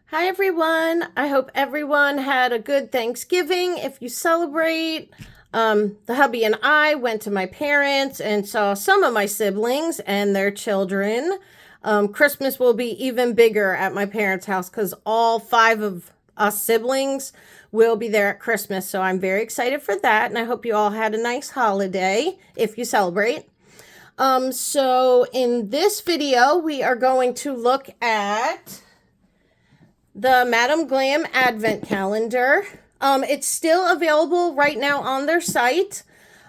Hi everyone. I hope everyone had a good Thanksgiving. If you celebrate, the hubby and I went to my parents and saw some of my siblings and their children. Christmas will be even bigger at my parents' house because all five of us siblings will be there at Christmas. So I'm very excited for that. And I hope you all had a nice holiday if you celebrate. So in this video, we are going to look at the Madam Glam Advent Calendar. It's still available right now on their site.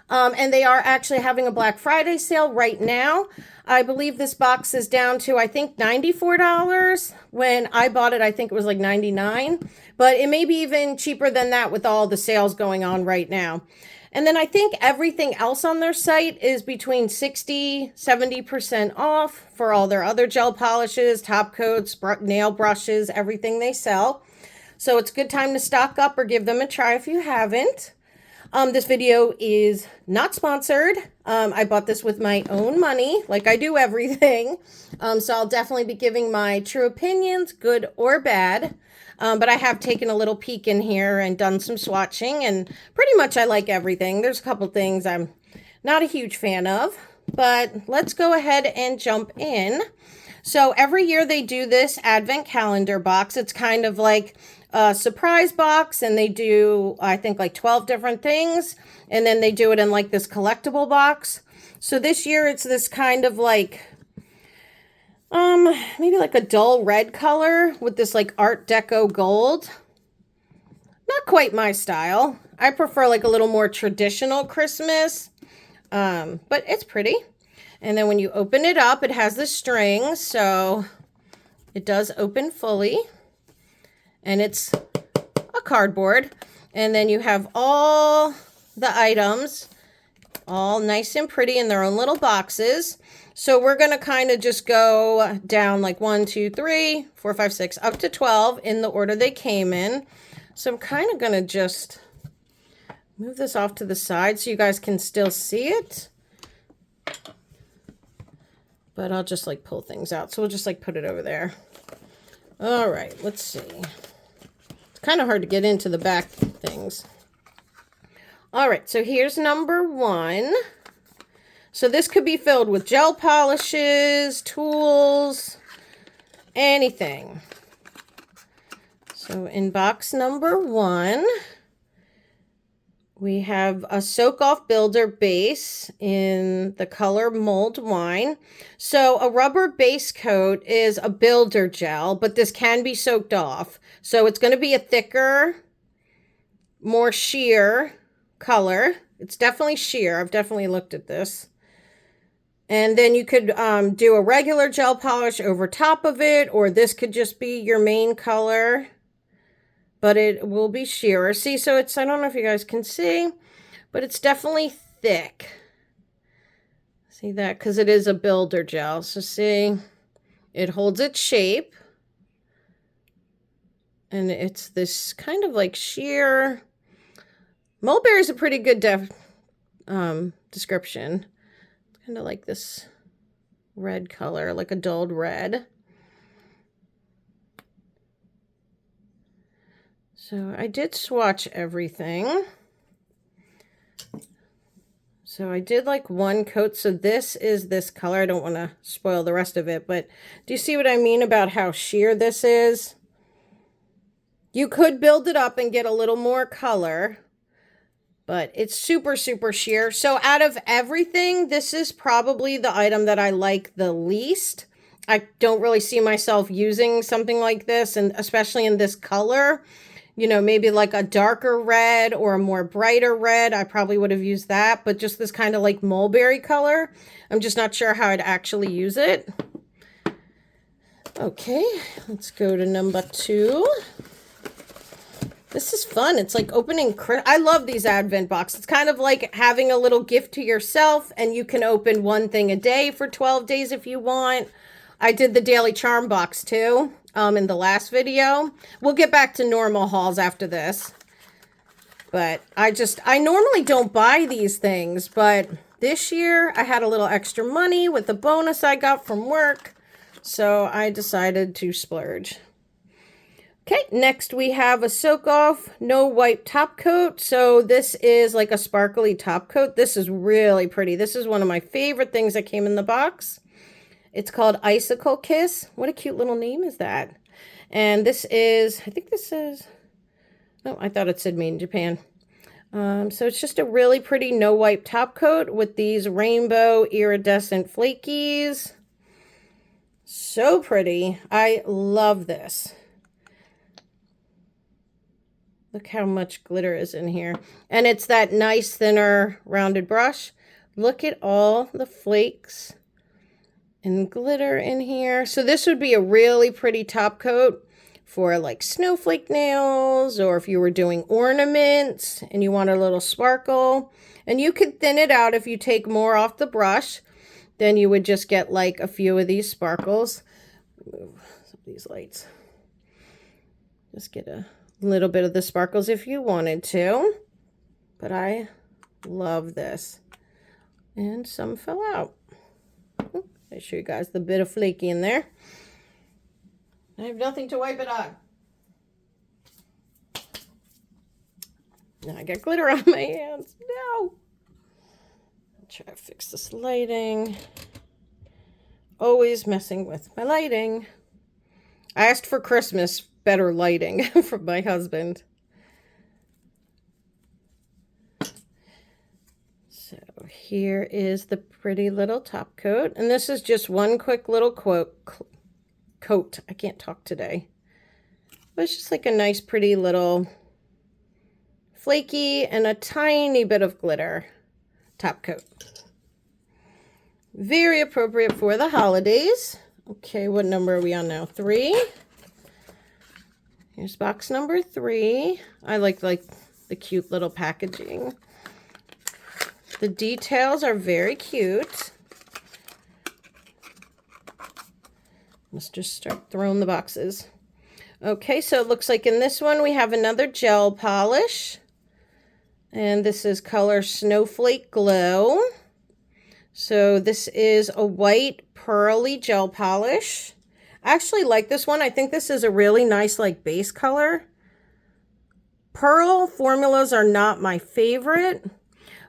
And they are actually having a Black Friday sale right now. I believe this box is down to, I think, $94. When I bought it, I think it was like $99. But it may be even cheaper than that with all the sales going on right now. And then I think everything else on their site is between 60–70% off for all their other gel polishes, top coats, nail brushes, everything they sell. So it's a good time to stock up or give them a try if you haven't. This video is not sponsored. I bought this with my own money, like I do everything. So I'll definitely be giving my true opinions, good or bad. But I have taken a little peek in here and done some swatching, and pretty much I like everything. There's a couple things I'm not a huge fan of, but let's go ahead and jump in. So every year they do this advent calendar box. It's kind of like a surprise box, and they do, I think, like 12 different things, and then they do it in like this collectible box. So this year it's this kind of like maybe like a dull red color with this like Art Deco gold. Not quite my style. I prefer like a little more traditional Christmas, but it's pretty. And then when you open it up, it has the strings, so it does open fully. And it's a cardboard. And then you have all the items all nice and pretty in their own little boxes. So we're going to kind of just go down like 1, 2, 3, 4, 5, 6, up to 12 in the order they came in. So I'm kind of going to just move this off to the side so you guys can still see it. But I'll just like pull things out. So we'll just like put it over there. All right, let's see. It's kind of hard to get into the back things. All right, so here's number 1. So this could be filled with gel polishes, tools, anything. So in box number 1, we have a soak-off builder base in the color Mulled Wine. So a rubber base coat is a builder gel, but this can be soaked off. So it's going to be a thicker, more sheer color. It's definitely sheer. I've definitely looked at this. And then you could do a regular gel polish over top of it, or this could just be your main color, but it will be sheer. See, so it's, I don't know if you guys can see, but it's definitely thick. See that? Because it is a builder gel. So see, it holds its shape. And it's this kind of like sheer. Mulberry is a pretty good description. Kind of like this red color, like a dulled red. So I did swatch everything. So I did like one coat. So this is this color. I don't want to spoil the rest of it, but do you see what I mean about how sheer this is? You could build it up and get a little more color, but it's super, super sheer. So out of everything, this is probably the item that I like the least. I don't really see myself using something like this, and especially in this color. You know, maybe like a darker red or a more brighter red. I probably would have used that, but just this kind of like mulberry color. I'm just not sure how I'd actually use it. Okay, let's go to number 2. This is fun. It's like opening. I love these advent boxes. It's kind of like having a little gift to yourself, and you can open one thing a day for 12 days if you want. I did the daily charm box too in the last video. We'll get back to normal hauls after this. But I normally don't buy these things, but this year I had a little extra money with the bonus I got from work. So I decided to splurge. Okay, next we have a soak off no wipe top coat. So this is like a sparkly top coat. This is really pretty. This is one of my favorite things that came in the box. It's called Icicle Kiss. What a cute little name is that? And this is, I think this is, no, I thought it said made in Japan. So it's just a really pretty no wipe top coat with these rainbow iridescent flakies. So pretty. I love this. Look how much glitter is in here. And it's that nice thinner rounded brush. Look at all the flakes and glitter in here. So this would be a really pretty top coat for like snowflake nails, or if you were doing ornaments and you want a little sparkle. And you could thin it out if you take more off the brush. Then you would just get like a few of these sparkles. Move some of these lights. Just get a little bit of the sparkles if you wanted to, but I love this. And some fell out. I show you guys the bit of flaky in there. I have nothing to wipe it on. Now I got glitter on my hands. No. I'll try to fix this lighting. Always messing with my lighting. I asked for Christmas better lighting from my husband. So here is the pretty little top coat. And this is just one quick little coat. I can't talk today. But it's just like a nice pretty little flaky and a tiny bit of glitter top coat. Very appropriate for the holidays. Okay, what number are we on now? 3. Here's box number 3. I like the cute little packaging. The details are very cute. Let's just start throwing the boxes. Okay, so it looks like in this one we have another gel polish. And this is color Snowflake Glow. So this is a white pearly gel polish. I actually like this one. I think this is a really nice like base color. Pearl formulas are not my favorite,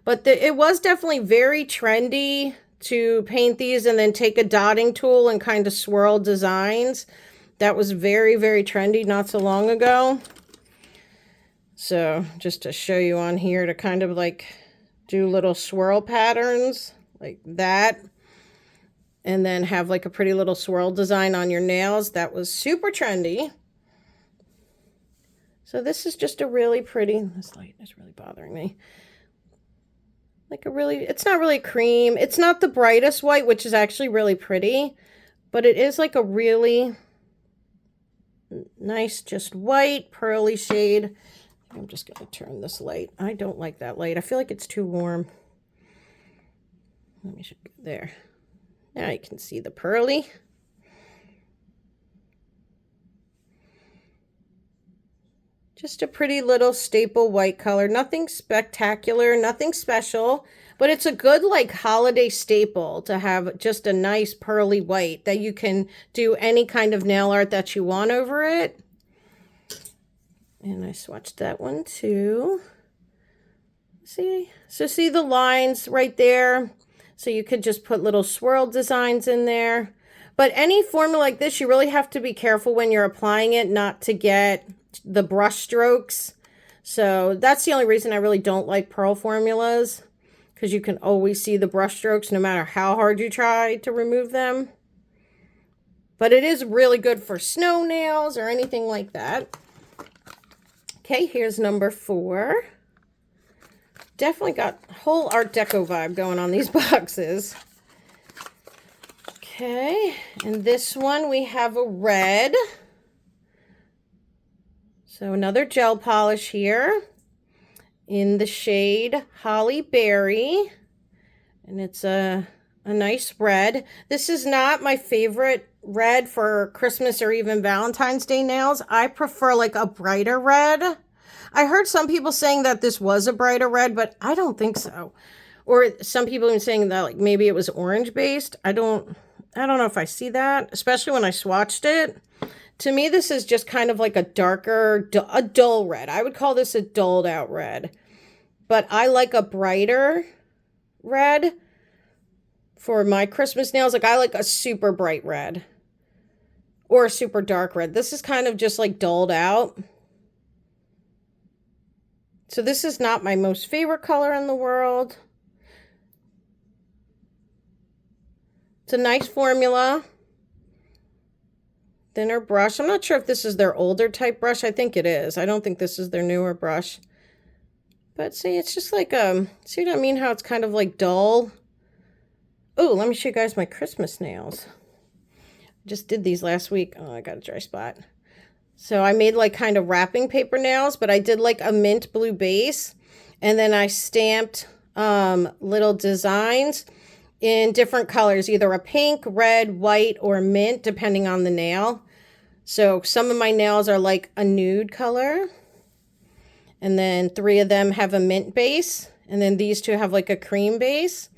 but it was definitely very trendy to paint these and then take a dotting tool and kind of swirl designs. That was very, very trendy not so long ago. So just to show you on here to kind of like do little swirl patterns like that. And then have like a pretty little swirl design on your nails. That was super trendy. So this is just a really pretty, this light is really bothering me. Like a really, it's not really cream. It's not the brightest white, which is actually really pretty. But it is like a really nice, just white, pearly shade. I'm just going to turn this light. I don't like that light. I feel like it's too warm. Let me show you there. Now you can see the pearly. Just a pretty little staple white color. Nothing spectacular, nothing special, but it's a good like holiday staple to have just a nice pearly white that you can do any kind of nail art that you want over it. And I swatched that one too. See? So see the lines right there? So you could just put little swirl designs in there. But any formula like this, you really have to be careful when you're applying it not to get the brush strokes. So that's the only reason I really don't like pearl formulas, because you can always see the brush strokes no matter how hard you try to remove them. But it is really good for snow nails or anything like that. Okay, here's number 4. Definitely got a whole Art Deco vibe going on these boxes. Okay, and this one we have a red. So another gel polish here in the shade Holly Berry. And it's a nice red. This is not my favorite red for Christmas or even Valentine's Day nails. I prefer like a brighter red. I heard some people saying that this was a brighter red, but I don't think so. Or some people even saying that like maybe it was orange based. I don't know if I see that, especially when I swatched it. To me, this is just kind of like a darker, a dull red. I would call this a dulled out red. But I like a brighter red for my Christmas nails. Like I like a super bright red or a super dark red. This is kind of just like dulled out. So this is not my most favorite color in the world. It's a nice formula. Thinner brush. I'm not sure if this is their older type brush. I think it is. I don't think this is their newer brush. But see, it's just like, see what I mean? How it's kind of like dull. Oh, let me show you guys my Christmas nails. I just did these last week. Oh, I got a dry spot. So I made like kind of wrapping paper nails, but I did like a mint blue base. And then I stamped little designs in different colors, either a pink, red, white, or mint, depending on the nail. So some of my nails are like a nude color. And then 3 of them have a mint base. And then these 2 have like a cream base.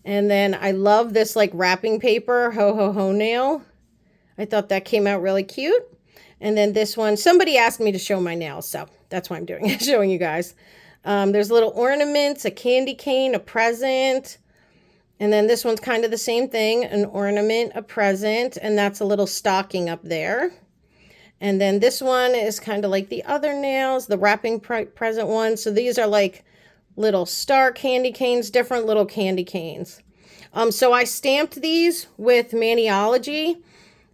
And then I love this like wrapping paper ho ho ho nail. I thought that came out really cute. And then this one, somebody asked me to show my nails, so that's why I'm doing it, showing you guys. There's little ornaments, a candy cane, a present. And then this one's kind of the same thing, an ornament, a present, and that's a little stocking up there. And then this one is kind of like the other nails, the wrapping present one. So these are like little star candy canes, different little candy canes. So I stamped these with Maniology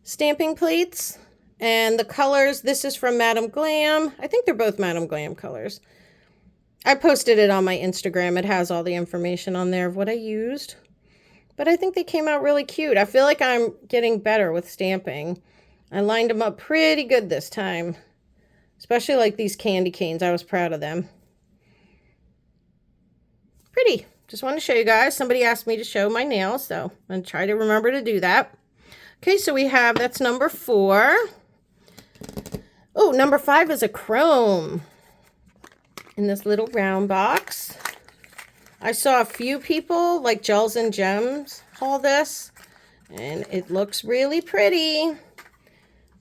stamping plates. And the colors, this is from Madam Glam. I think they're both Madam Glam colors. I posted it on my Instagram. It has all the information on there of what I used. But I think they came out really cute. I feel like I'm getting better with stamping. I lined them up pretty good this time. Especially like these candy canes. I was proud of them. Pretty. Just want to show you guys. Somebody asked me to show my nails, so I'm going to try to remember to do that. Okay, so we have, that's number 4. Oh, number 5 is a chrome in this little round box. I saw a few people like Gels and Gems haul this, and it looks really pretty.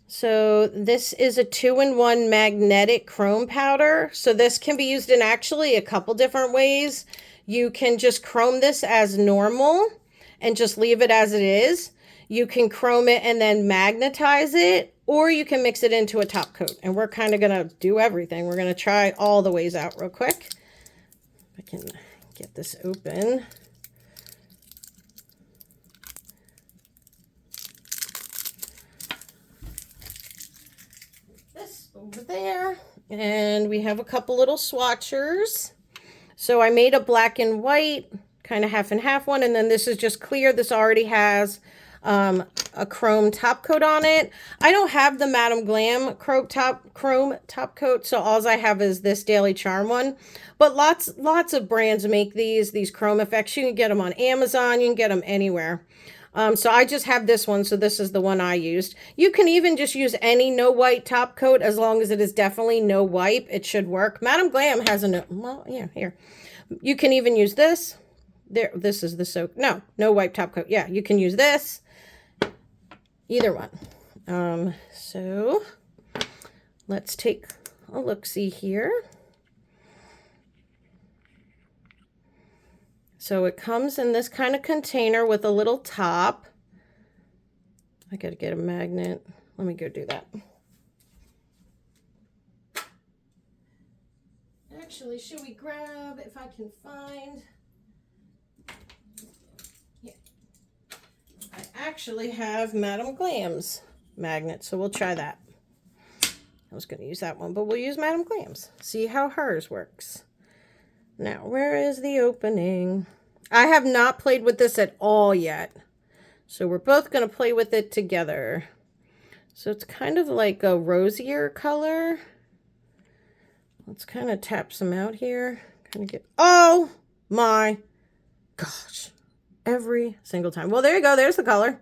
So this is a 2-in-1 magnetic chrome powder. So this can be used in actually a couple different ways. You can just chrome this as normal and just leave it as it is. You can chrome it and then magnetize it, or you can mix it into a top coat. And we're kind of going to do everything. We're going to try all the ways out real quick. I can get this open. This over there. And we have a couple little swatchers. So I made a black and white, kind of half and half one. And then this is just clear. This already has a chrome top coat on it. I don't have the Madam Glam chrome top coat, so all I have is this Daily Charm one. But lots of brands make these chrome effects. You can get them on Amazon. You can get them anywhere. So I just have this one, so this is the one I used. You can even just use any no wipe top coat as long as it is definitely no wipe. It should work. Madam Glam has a well, yeah, here. You can even use this. There, this is the soak. No wipe top coat. Yeah, you can use this. Either one. So let's take a look-see here. So it comes in this kind of container with a little top. I gotta get a magnet. Let me go do that. Actually, should we grab, if I can find... I actually have Madam Glam's magnet, so we'll try that. I was going to use that one, but we'll use Madam Glam's. See how hers works. Now, where is the opening? I have not played with this at all yet. So we're both going to play with it together. So it's kind of like a rosier color. Let's kind of tap some out here. Kind of get, oh my gosh. Every single time. Well, there you go. There's the color.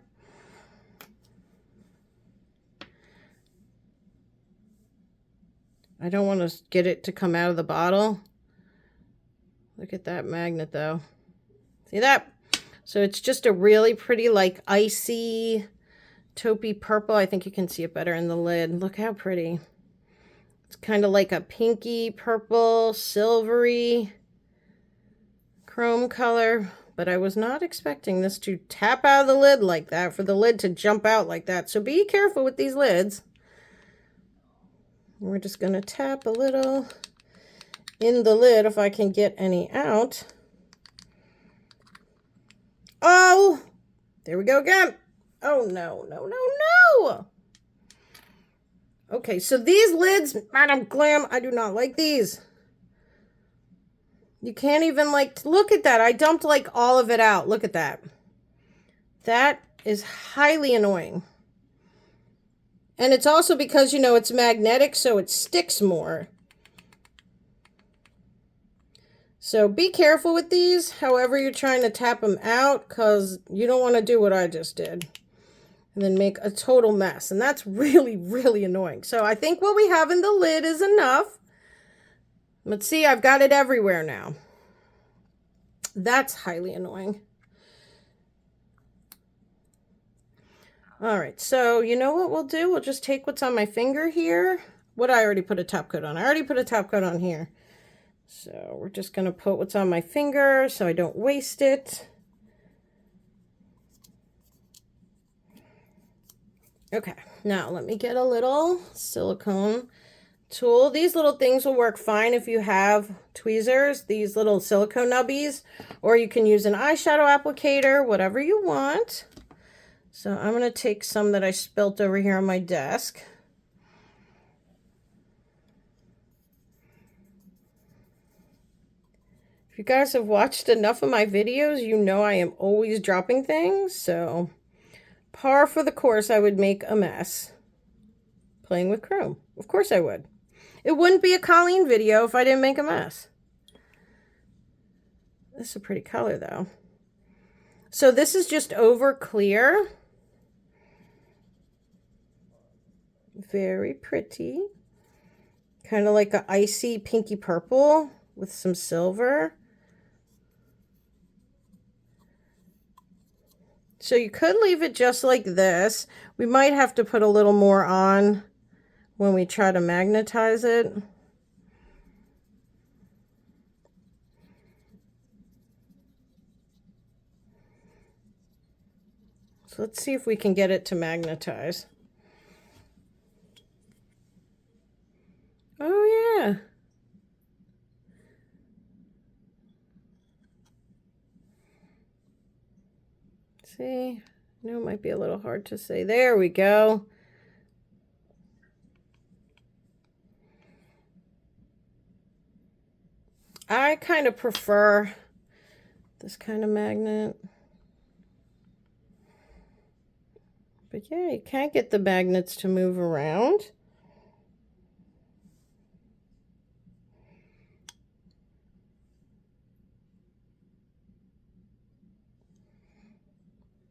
I don't want to get it to come out of the bottle. Look at that magnet, though. See that? So it's just a really pretty, like, icy taupey purple. I think you can see it better in the lid. Look how pretty. It's kind of like a pinky purple, silvery chrome color, but I was not expecting this to tap out of the lid like that, for the lid to jump out like that. So be careful with these lids. We're just going to tap a little in the lid if I can get any out. Oh, there we go again. Oh, no, no, no, no. Okay, so these lids, Madam Glam, I do not like these. You can't even, like, look at that. I dumped, like, all of it out. Look at that. That is highly annoying. And it's also because, you know, it's magnetic, so it sticks more. So be careful with these, however you're trying to tap them out, because you don't want to do what I just did and then make a total mess. And that's really, really annoying. So I think what we have in the lid is enough. Let's see, I've got it everywhere now. That's highly annoying. All right, so you know what we'll do? We'll just take what's on my finger here. What I already put a top coat on. I already put a top coat on here. So we're just going to put what's on my finger so I don't waste it. Okay, now let me get a little silicone tool. These little things will work fine if you have tweezers, these little silicone nubbies, or you can use an eyeshadow applicator, whatever you want. So I'm going to take some that I spilt over here on my desk. If you guys have watched enough of my videos, you know I am always dropping things, so par for the course, I would make a mess playing with chrome. Of course I would. It wouldn't be a Colleen video if I didn't make a mess. This is a pretty color though. So this is just over clear. Very pretty. Kind of like an icy pinky purple with some silver. So you could leave it just like this. We might have to put a little more on when we try to magnetize it. So let's see if we can get it to magnetize. Oh yeah. See, I know it might be a little hard to say. There we go. I kind of prefer this kind of magnet. But yeah, you can't get the magnets to move around.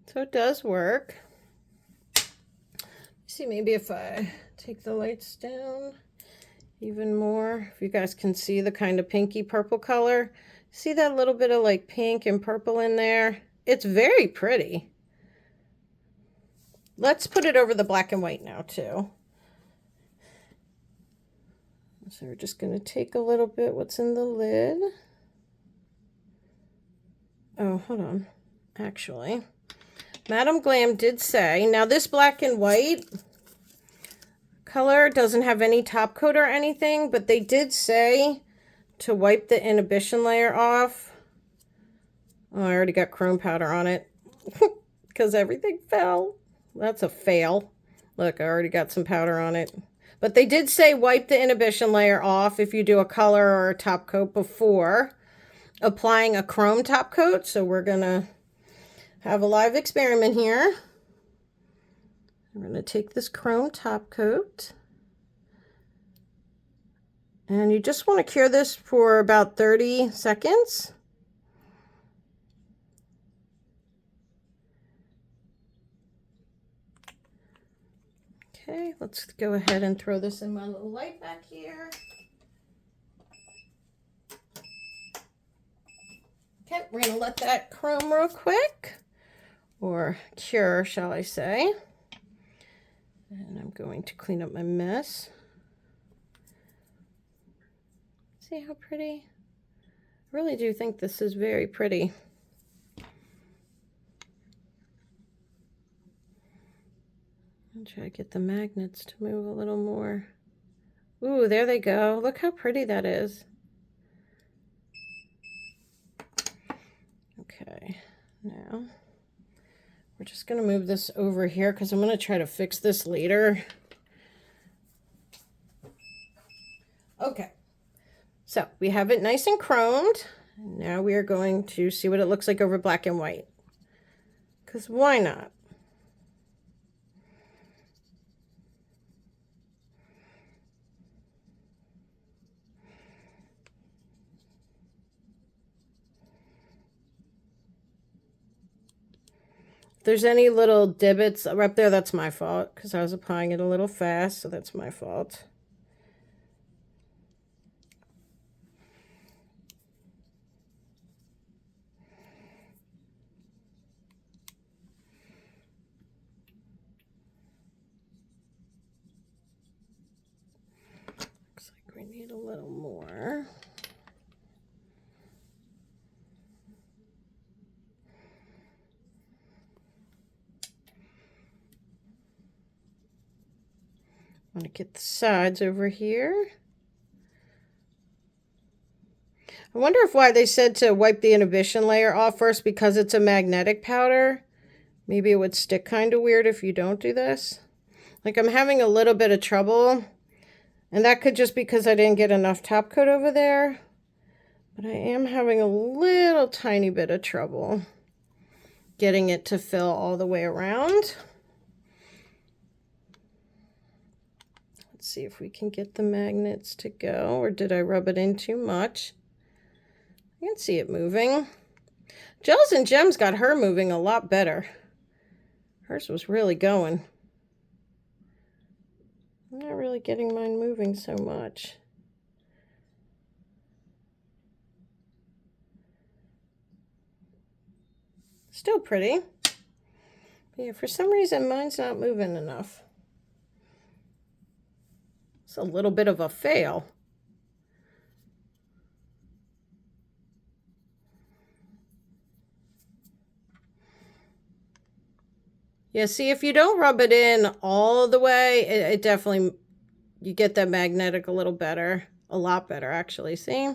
So it does work. See, maybe if I take the lights down even more, if you guys can see the kind of pinky purple color. See that little bit of like pink and purple in there? It's very pretty. Let's put it over the black and white now too. So we're just going to take a little bit what's in the lid. Oh, hold on. Actually, Madam Glam did say, now this black and white color doesn't have any top coat or anything, but they did say to wipe the inhibition layer off. Oh, I already got chrome powder on it because everything fell. That's a fail. Look, I already got some powder on it. But they did say wipe the inhibition layer off if you do a color or a top coat before applying a chrome top coat. So we're going to have a live experiment here. I'm going to take this chrome top coat. And you just want to cure this for about 30 seconds. Okay, let's go ahead and throw this in my little light back here. Okay, we're going to let that chrome real quick. Or cure, shall I say. And I'm going to clean up my mess. See how pretty? I really do think this is very pretty. I'll try to get the magnets to move a little more. Ooh, there they go. Look how pretty that is. Okay, now we're just going to move this over here because I'm going to try to fix this later. Okay, so we have it nice and chromed. Now we are going to see what it looks like over black and white. Because why not? If there's any little divots up there, that's my fault because I was applying it a little fast, so that's my fault. Looks like we need a little more. I'm going to get the sides over here. I wonder if why they said to wipe the inhibition layer off first, because it's a magnetic powder. Maybe it would stick kind of weird if you don't do this. Like, I'm having a little bit of trouble, and that could just be because I didn't get enough top coat over there. But I am having a little tiny bit of trouble getting it to fill all the way around. Let's see if we can get the magnets to go, or did I rub it in too much? I can see it moving. Gels and Gems got her moving a lot better. Hers was really going. I'm not really getting mine moving so much. Still pretty. But yeah, for some reason mine's not moving enough. It's a little bit of a fail. Yeah, see, if you don't rub it in all the way, it definitely, you get that magnetic a little better. A lot better, actually, see?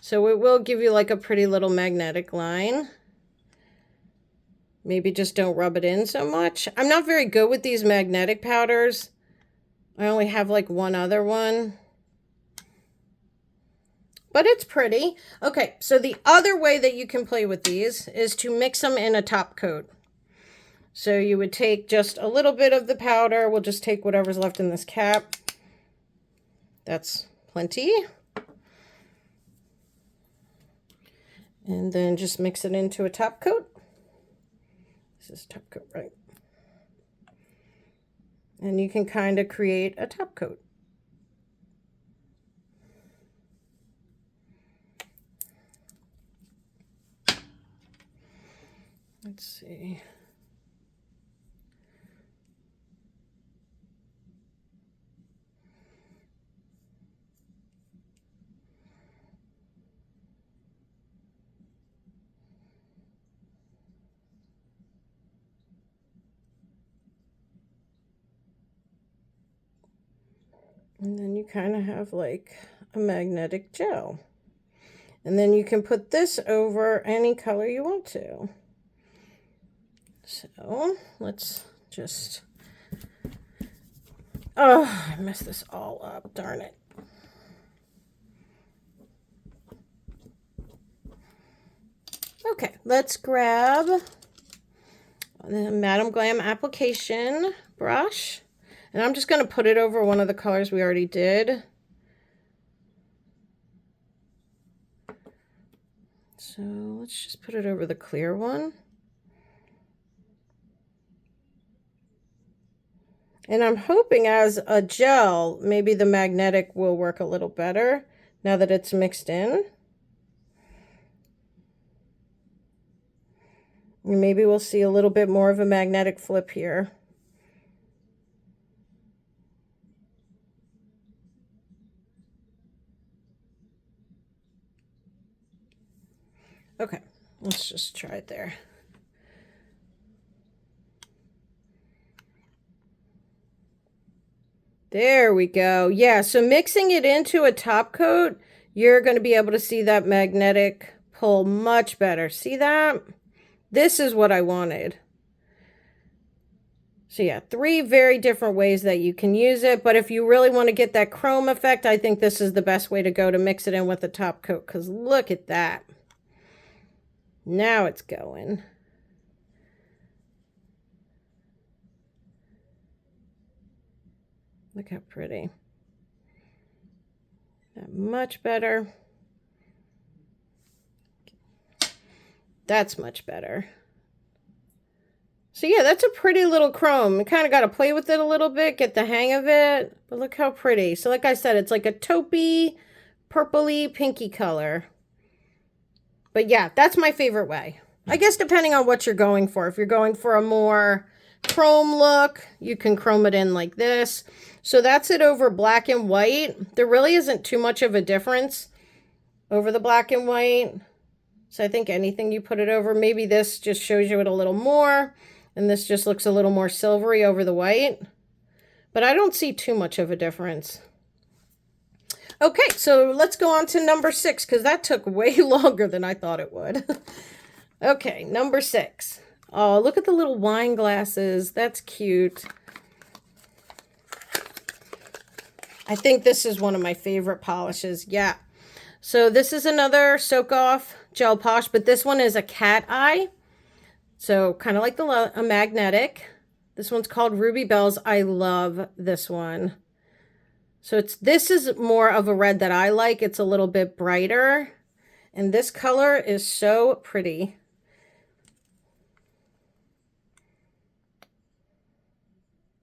So it will give you like a pretty little magnetic line. Maybe just don't rub it in so much. I'm not very good with these magnetic powders. I only have like one other one. But it's pretty. Okay, so the other way that you can play with these is to mix them in a top coat. So you would take just a little bit of the powder. We'll just take whatever's left in this cap. That's plenty. And then just mix it into a top coat. This is top coat, right? And you can kind of create a top coat. Let's see. And then you kind of have like a magnetic gel. And then you can put this over any color you want to. So let's just, oh, I messed this all up, darn it. Okay, let's grab the Madam Glam application brush. And I'm just going to put it over one of the colors we already did. So let's just put it over the clear one. And I'm hoping as a gel, maybe the magnetic will work a little better now that it's mixed in. And maybe we'll see a little bit more of a magnetic flip here. Okay, let's just try it there. There we go. Yeah, so mixing it into a top coat, you're going to be able to see that magnetic pull much better. See that? This is what I wanted. So yeah, 3 very different ways that you can use it. But if you really want to get that chrome effect, I think this is the best way to go to mix it in with the top coat. Because look at that. Now it's going. Look how pretty. Much better. That's much better. So yeah, that's a pretty little chrome. You kind of got to play with it a little bit, get the hang of it. But look how pretty. So like I said, it's like a taupey, purpley, pinky color. But yeah, that's my favorite way. I guess depending on what you're going for. If you're going for a more chrome look, you can chrome it in like this. So that's it over black and white. There really isn't too much of a difference over the black and white. So I think anything you put it over, maybe this just shows you it a little more. And this just looks a little more silvery over the white. But I don't see too much of a difference. Okay, so let's go on to number 6, because that took way longer than I thought it would. Okay, number 6. Oh, look at the little wine glasses. That's cute. I think this is one of my favorite polishes. Yeah. So this is another soak off gel polish, but this one is a cat eye. So kind of like a magnetic. This one's called Ruby Bells. I love this one. So this is more of a red that I like. It's a little bit brighter. And this color is so pretty.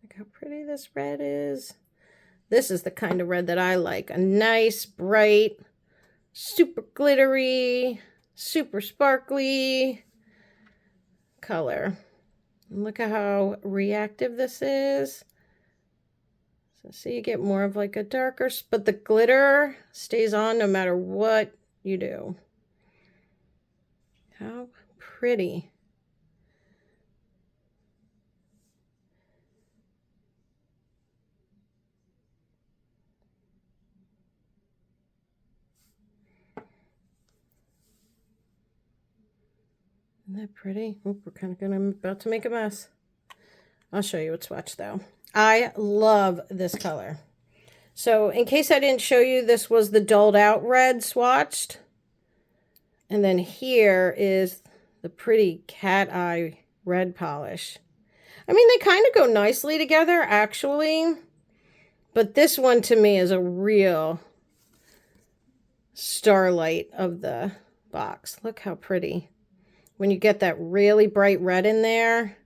Look how pretty this red is. This is the kind of red that I like. A nice, bright, super glittery, super sparkly color. And look at how reactive this is. So you get more of like a darker, but the glitter stays on no matter what you do. How pretty. Isn't that pretty? Oh, we're kind of about to make a mess. I'll show you a swatch though. I love this color. So in case I didn't show you, this was the dulled out red swatched. And then here is the pretty cat eye red polish. I mean, they kind of go nicely together actually. But this one to me is a real starlight of the box. Look how pretty. When you get that really bright red in there.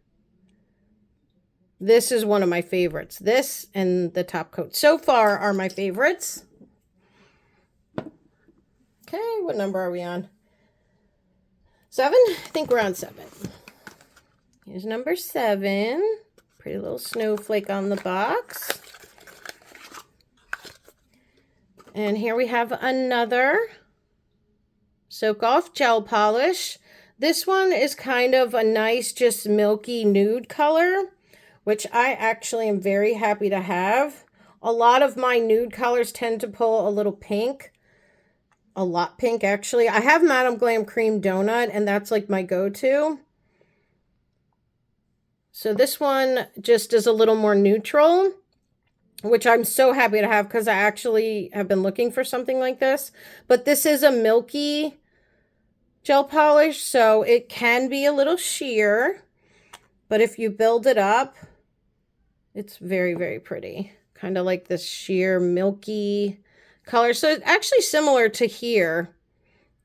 This is one of my favorites. This and the top coat so far are my favorites. Okay, what number are we on? 7? I think we're on 7. Here's number 7. Pretty little snowflake on the box. And here we have another soak off gel polish. This one is kind of a nice, just milky nude color, which I actually am very happy to have. A lot of my nude colors tend to pull a little pink. A lot pink, actually. I have Madame Glam Cream Donut, and that's like my go-to. So this one just is a little more neutral, which I'm so happy to have because I actually have been looking for something like this. But this is a milky gel polish, so it can be a little sheer. But if you build it up, it's very, very pretty. Kind of like this sheer, milky color. So it's actually similar to here,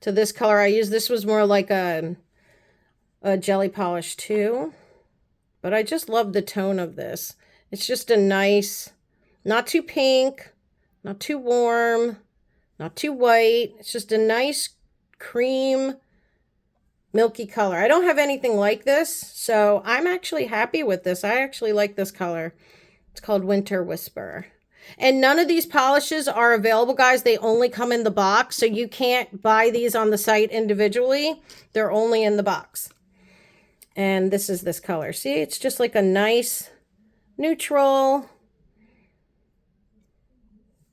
to this color I used. This was more like a jelly polish too. But I just love the tone of this. It's just a nice, not too pink, not too warm, not too white. It's just a nice cream, milky color. I don't have anything like this, so I'm actually happy with this. I actually like this color. It's called Winter Whisper. And none of these polishes are available, guys. They only come in the box, so you can't buy these on the site individually. They're only in the box. And this is this color. See, it's just like a nice neutral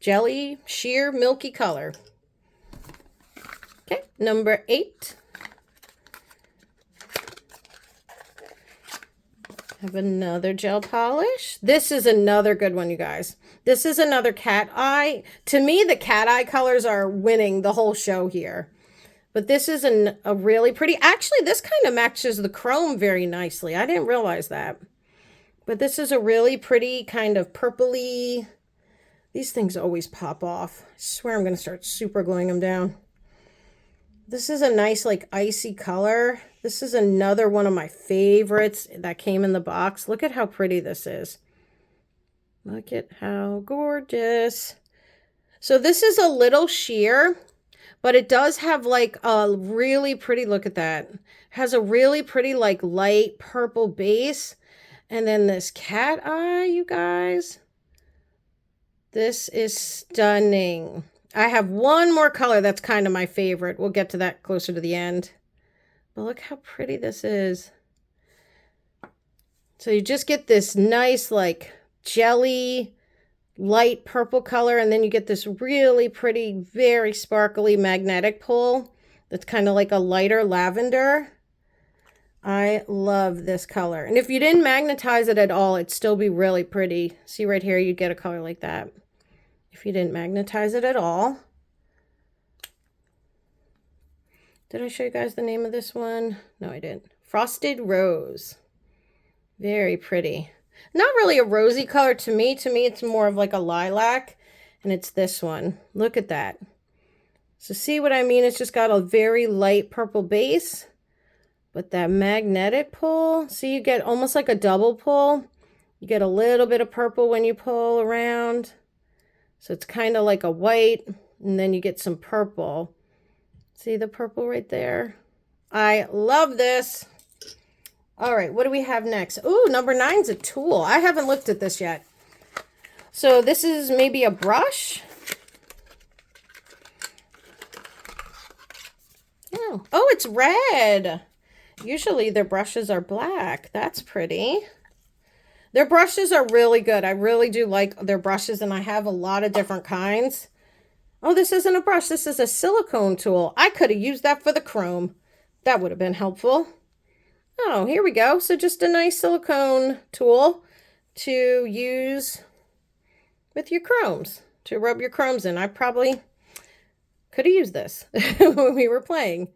jelly, sheer, milky color. Okay, number 8. Have another gel polish. This is another good one, you guys. This is another cat eye. To me, the cat eye colors are winning the whole show here. But this is a really pretty... Actually, this kind of matches the chrome very nicely. I didn't realize that. But this is a really pretty kind of purpley... These things always pop off. I swear I'm going to start super gluing them down. This is a nice, like, icy color. This is another one of my favorites that came in the box. Look at how pretty this is. Look at how gorgeous. So this is a little sheer, but it does have, like, a really pretty, look at that. It has a really pretty, like, light purple base. And then this cat eye, you guys. This is stunning. I have one more color that's kind of my favorite. We'll get to that closer to the end. But look how pretty this is. So you just get this nice, like, jelly, light purple color. And then you get this really pretty, very sparkly magnetic pull. That's kind of like a lighter lavender. I love this color. And if you didn't magnetize it at all, it'd still be really pretty. See right here, you'd get a color like that. If you didn't magnetize it at all. Did I show you guys the name of this one? No, I didn't. Frosted Rose. Very pretty. Not really a rosy color to me. To me, it's more of like a lilac. And it's this one. Look at that. So see what I mean? It's just got a very light purple base. But that magnetic pull. See, you get almost like a double pull. You get a little bit of purple when you pull around. So it's kind of like a white, and then you get some purple. See the purple right there? I love this. All right, what do we have next? Ooh, number 9's a tool. I haven't looked at this yet. So this is maybe a brush. Oh, it's red. Usually their brushes are black. That's pretty. Their brushes are really good. I really do like their brushes, and I have a lot of different kinds. Oh, this isn't a brush. This is a silicone tool. I could have used that for the chrome. That would have been helpful. Oh, here we go. So just a nice silicone tool to use with your chromes, to rub your chromes in. I probably could have used this when we were playing.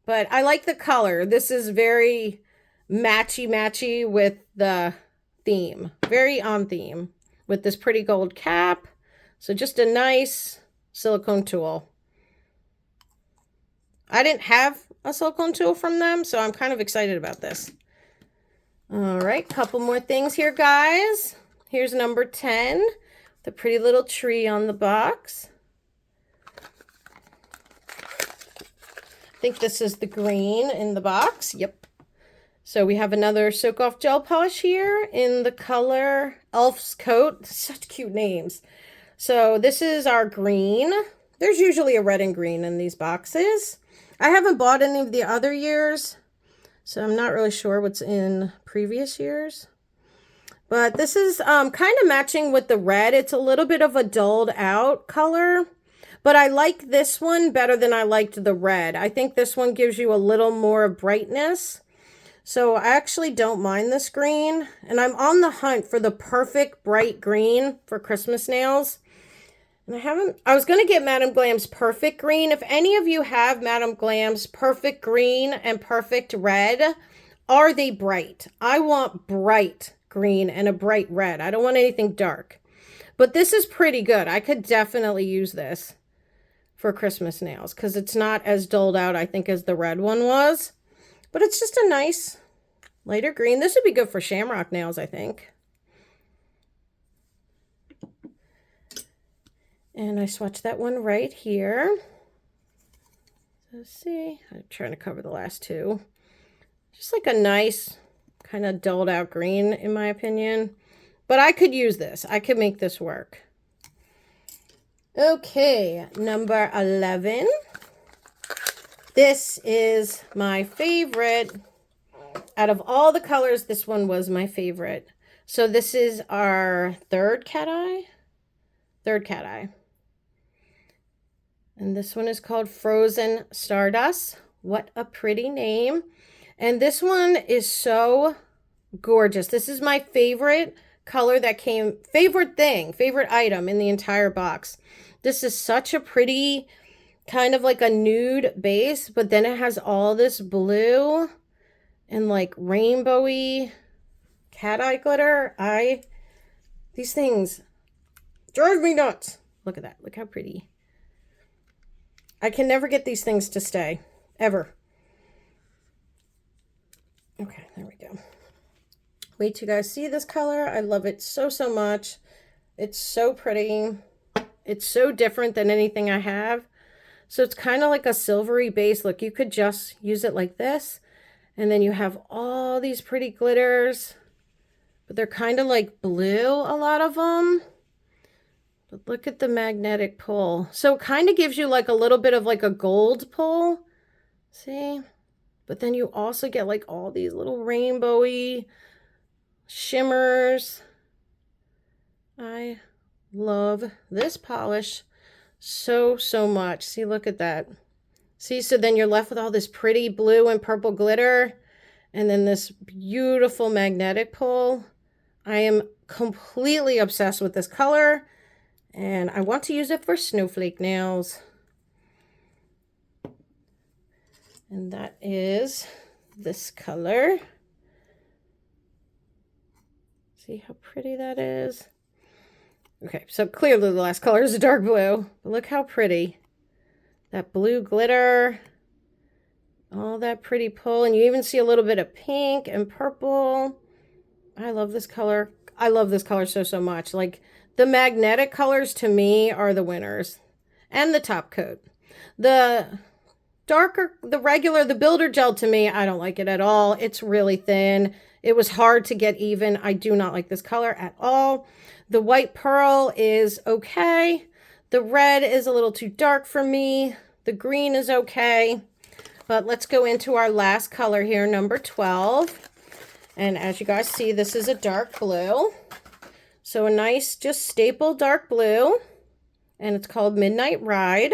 But I like the color. This is very matchy-matchy with the theme. Very on theme with this pretty gold cap. So just a nice silicone tool. I didn't have a silicone tool from them, so I'm kind of excited about this. All right, couple more things here, guys. Here's number 10, the pretty little tree on the box. I think this is the green in the box. Yep. So we have another Soak Off Gel Polish here in the color Elf's Coat. Such cute names. So this is our green. There's usually a red and green in these boxes. I haven't bought any of the other years, so I'm not really sure what's in previous years. But this is kind of matching with the red. It's a little bit of a dulled out color. But I like this one better than I liked the red. I think this one gives you a little more brightness. So I actually don't mind this green. And I'm on the hunt for the perfect bright green for Christmas nails. And I was going to get Madame Glam's Perfect Green. If any of you have Madame Glam's Perfect Green and Perfect Red, are they bright? I want bright green and a bright red. I don't want anything dark. But this is pretty good. I could definitely use this for Christmas nails because it's not as dulled out, I think, as the red one was. But it's just a nice lighter green. This would be good for shamrock nails, I think. And I swatched that one right here. Let's see. I'm trying to cover the last two. Just like a nice kind of dulled out green, in my opinion. But I could use this. I could make this work. Okay, number 11. This is my favorite. Out of all the colors, this one was my favorite. So this is our third cat eye. Third cat eye. And this one is called Frozen Stardust. What a pretty name. And this one is so gorgeous. This is my favorite color that came, favorite item in the entire box. This is such a pretty, kind of like a nude base, but then it has all this blue and like rainbowy cat eye glitter. These things drive me nuts. Look at that. Look how pretty. I can never get these things to stay, ever. Okay, there we go. Wait till you guys see this color. I love it so, so much. It's so pretty. It's so different than anything I have. So it's kind of like a silvery base. Look, you could just use it like this. And then you have all these pretty glitters. But they're kind of like blue, a lot of them. But look at the magnetic pull. So it kind of gives you like a little bit of like a gold pull. See? But then you also get like all these little rainbowy shimmers. I love this polish so, so much. See, look at that. See, so then you're left with all this pretty blue and purple glitter and then this beautiful magnetic pull. I am completely obsessed with this color and I want to use it for snowflake nails. And that is this color. See how pretty that is? Okay, so clearly the last color is a dark blue. But look how pretty. That blue glitter. All that pretty pull. And you even see a little bit of pink and purple. I love this color. I love this color so, so much. Like, the magnetic colors to me are the winners. And the top coat. The darker, the builder gel to me, I don't like it at all. It's really thin. It was hard to get even. I do not like this color at all. The white pearl is okay. The red is a little too dark for me. The green is okay. But let's go into our last color here, number 12. And as you guys see, this is a dark blue. So a nice, just staple dark blue. And it's called Midnight Ride.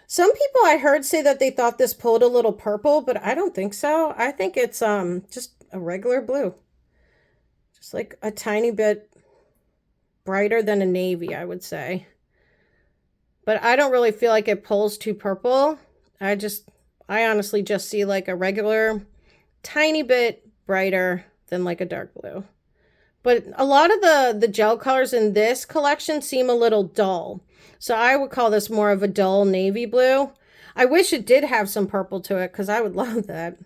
Some people I heard say that they thought this pulled a little purple, but I don't think so. I think it's just a regular blue. Just like a tiny bit brighter than a navy, I would say. But I don't really feel like it pulls too purple. I honestly just see like a regular tiny bit brighter than like a dark blue. But a lot of the gel colors in this collection seem a little dull. So I would call this more of a dull navy blue. I wish it did have some purple to it because I would love that.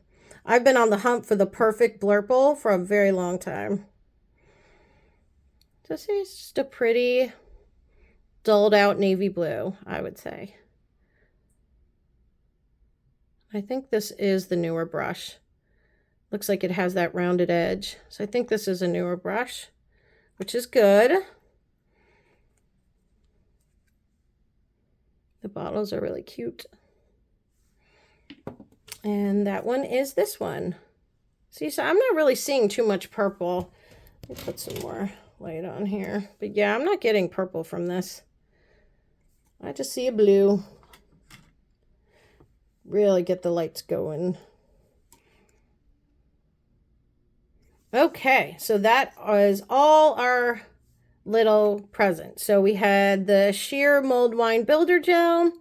I've been on the hunt for the perfect blurple for a very long time. So see, it's just a pretty dulled out navy blue, I would say. I think this is the newer brush. Looks like it has that rounded edge. So I think this is a newer brush, which is good. The bottles are really cute. And that one is this one. See, so I'm not really seeing too much purple. Let me put some more light on here. But yeah, I'm not getting purple from this. I just see a blue. Really get the lights going. Okay, so that was all our little presents. So we had the sheer mold wine builder gel,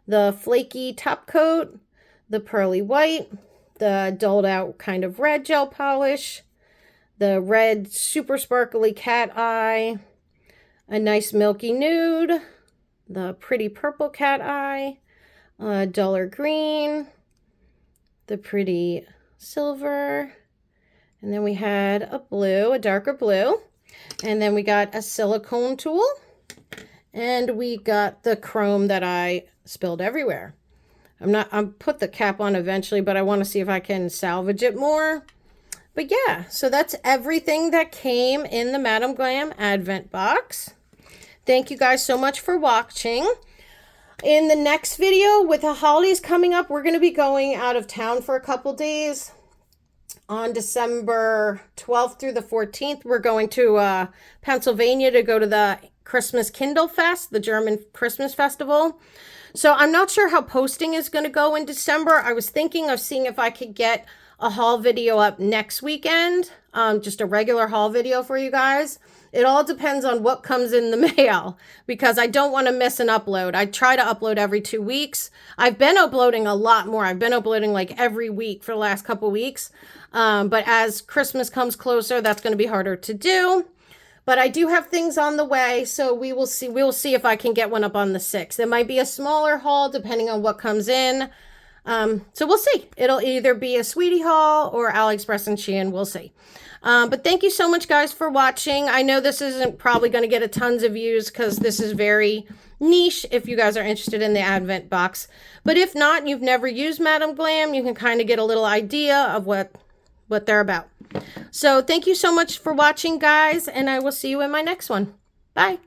the flaky top coat, the pearly white, the dulled out kind of red gel polish, the red super sparkly cat eye, a nice milky nude, the pretty purple cat eye, a duller green, the pretty silver, and then we had a blue, a darker blue, and then we got a silicone tool, and we got the chrome that I spilled everywhere. I'll put the cap on eventually, but I want to see if I can salvage it more. But yeah, so that's everything that came in the Madam Glam Advent box. Thank you guys so much for watching. In the next video, with the holidays coming up, we're going to be going out of town for a couple days. On December 12th through the 14th, we're going to Pennsylvania to go to the Christmas Kindle Fest, the German Christmas festival. So I'm not sure how posting is going to go in December. I was thinking of seeing if I could get a haul video up next weekend, just a regular haul video for you guys. It all depends on what comes in the mail, because I don't want to miss an upload. I try to upload every 2 weeks. I've been uploading a lot more. I've been uploading like every week for the last couple weeks. But as Christmas comes closer, that's going to be harder to do. But I do have things on the way, so we will see. We will see if I can get one up on the 6th. It might be a smaller haul depending on what comes in. So we'll see. It'll either be a Sweetie haul or AliExpress and Shein. We'll see. But thank you so much, guys, for watching. I know this isn't probably going to get a tons of views because this is very niche if you guys are interested in the Advent box. But if not, you've never used Madam Glam, you can kind of get a little idea of what they're about. So thank you so much for watching, guys, and I will see you in my next one. Bye.